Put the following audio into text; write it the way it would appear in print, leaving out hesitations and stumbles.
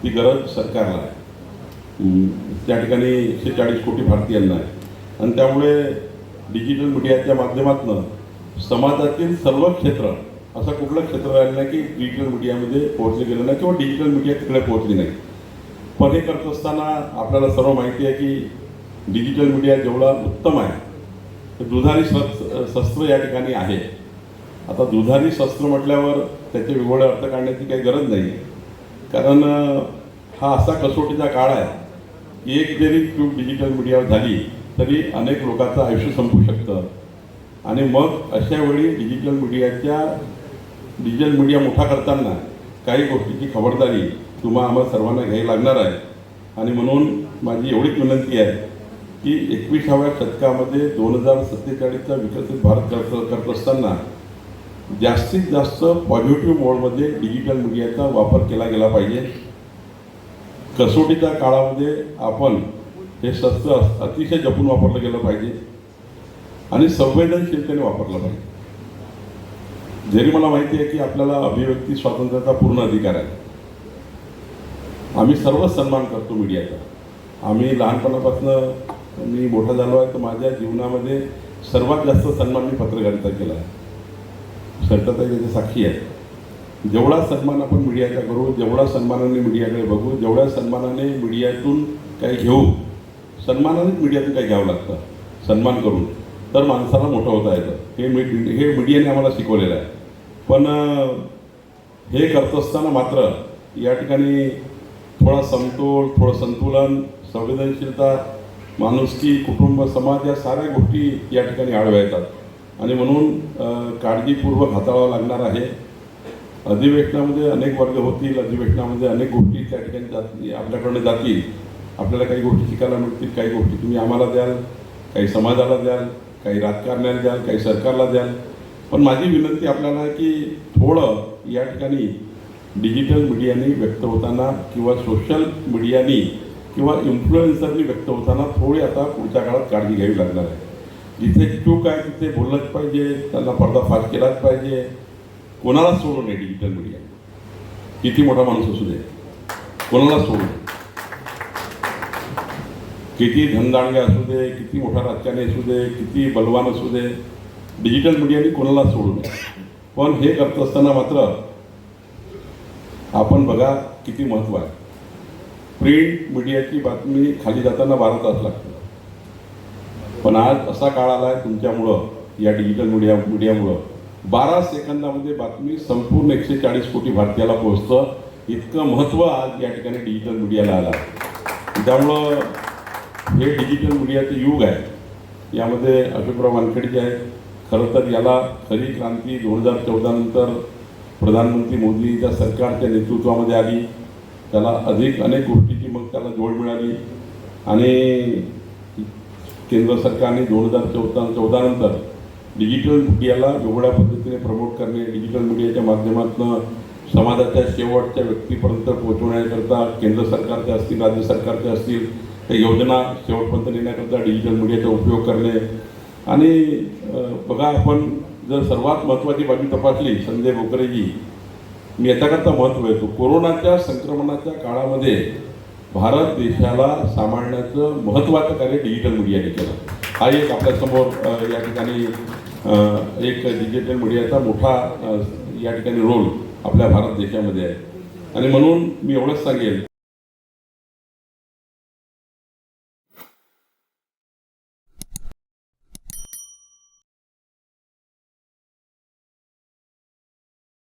ती गरज सरकारला आहे. त्या ठिकाणी 140 कोटी भारतीयांना आहे आणि त्यामुळे डिजिटल मीडियाच्या माध्यमातून समाजातील सर्व क्षेत्र असं कुठलं क्षेत्र राहिलं नाही की डिजिटल मीडियामध्ये पोहोचले गेलं नाही किंवा डिजिटल मीडिया तिकडे पोहोचली नाही. पण हे करत असताना आपल्याला सर्व माहिती आहे की डिजिटल मीडिया जेवढा उत्तम आहे तर दुधारी शस्त्र या ठिकाणी आहे. आता दुधारी शस्त्र म्हटल्यावर त्याचे वेगवेगळे अर्थ काढण्याची काही गरज नाही, कारण हा असा कसोटीचा काळ आहे की एक जरी चूक डिजिटल मीडियावर झाली तरी अनेक लोकांचं आयुष्य संपू शकतं. आणि मग अशा वेळी डिजिटल मीडिया मोठा करताना काही गोष्टीची खबरदारी तुम्हा आम्हाला सर्वांना घ्यावी लागणार आहे. आणि म्हणून माझी एवढीच विनंती आहे की 21व्या शतकामध्ये 2047चा विकसित भारत करत असताना जास्तीत जास्त पॉझिटिव्ह मोडमध्ये डिजिटल मीडियाचा वापर केला गेला पाहिजे. कसोटीच्या काळामध्ये आपण हे शस्त्र अतिशय जपून वापरलं गेलं पाहिजे आणि संवेदनशीलतेने वापरलं पाहिजे. जरी मला माहिती आहे की आपल्याला अभिव्यक्ती स्वातंत्र्याचा पूर्ण अधिकार आहे, आम्ही सर्व सन्मान करतो मीडियाचा. आम्ही लहानपणापासून मी मोठा झालो आहे तर माझ्या जीवनामध्ये सर्वात जास्त सन्मान मी पत्रकारिता केला आहे. सरिताताई त्याची साक्षी आहे. जेवढा सन्मान आपण मीडियाचा करू, जेवढा सन्मानाने मीडियाकडे बघू, जेवढ्या सन्मानाने मीडियातून काही घेऊ, सन्मानानेच मीडियातून काही घ्यावं लागतं. सन्मान करून तर माणसाला मोठं होता येतं. हे मीडियाने आम्हाला शिकवलेलं आहे. पण हे करत असताना मात्र या ठिकाणी थोडा समतोल, थोडं संतुलन, संवेदनशीलता, माणुसकी, कुटुंब, समाज या साऱ्या गोष्टी या ठिकाणी आडव्या येतात. आणि म्हणून काळजीपूर्वक हाताळावं लागणार आहे. अधिवेशनामध्ये अनेक वर्ग होतील, अधिवेशनामध्ये अनेक गोष्टी त्या ठिकाणी आपल्याकडे जातील. आपल्याला काही गोष्टी शिकायला मिळतील, काही गोष्टी तुम्ही आम्हाला द्याल, काही समाजाला द्याल, काही राजकारण्याला द्याल, काही सरकारला द्याल. पण माझी विनंती आपल्याला आहे की थोडं या ठिकाणी डिजिटल मीडियाने व्यक्त होताना किंवा सोशल मीडियानी किंवा इन्फ्लुएन्सरनी व्यक्त होताना थोडी आता पुढच्या काळात काळजी घ्यावी लागणार आहे. जिथे चूक आहे तिथे बोललंच पाहिजे, त्यांना पर्दाफाश केलाच पाहिजे. कोणालाच सोडू नये. डिजिटल मीडिया किती मोठा माणूस असू दे, कोणालाच सोडू नये. किती धनदांडगे असू दे, किती मोठा राजकारणी असू दे, किती बलवान असू दे, डिजिटल मीडियाने कोणालाच सोडू नये. पण हे करत असताना मात्र आपण बघा किती महत्त्व आहे. प्रिंट मीडियाची बातमी खाली जाताना 12 तास लागतात. पण आज असा काळ आला आहे तुमच्यामुळं, या डिजिटल मीडियामुळं 12 सेकंदामध्ये बातमी संपूर्ण 140 कोटी भारतीयाला पोहोचतं. इतकं महत्त्व आज या ठिकाणी डिजिटल मीडियाला आलं आहे. त्यामुळं हे डिजिटल मीडियाचं युग आहे. यामध्ये अशोकराव वानखेडे जे आहेत, खरं तर याला खरी क्रांती 2014 नंतर प्रधानमंत्री मोदीच्या सरकारच्या नेतृत्वामध्ये आली. त्याला अनेक गोष्टीची मग त्याला जोड मिळाली आणि केंद्र सरकारने 2014 नंतर डिजिटल मीडियाला वेगळ्या पद्धतीने प्रमोट करणे, डिजिटल मीडियाच्या माध्यमातून समाजाच्या शेवटच्या व्यक्तीपर्यंत पोहोचवण्याकरता केंद्र सरकारच्या असतील, राज्य सरकारच्या असतील, त्या योजना शेवटपर्यंत नेण्याकरता डिजिटल मीडियाचा उपयोग करणे. आणि बघा, आपण जर सर्वात महत्त्वाची बाजू तपासली, संजय बोकरेजी, मी याच्याकरता महत्त्व येतो. कोरोनाच्या संक्रमणाच्या काळामध्ये भारत देशाला सांभाळण्याचं महत्त्वाचं कार्य डिजिटल मीडियाने केलं. हा एक आपल्यासमोर या ठिकाणी एक डिजिटल मीडियाचा मोठा या ठिकाणी रोल आपल्या भारत देशामध्ये आहे. आणि म्हणून मी एवढंच सांगेल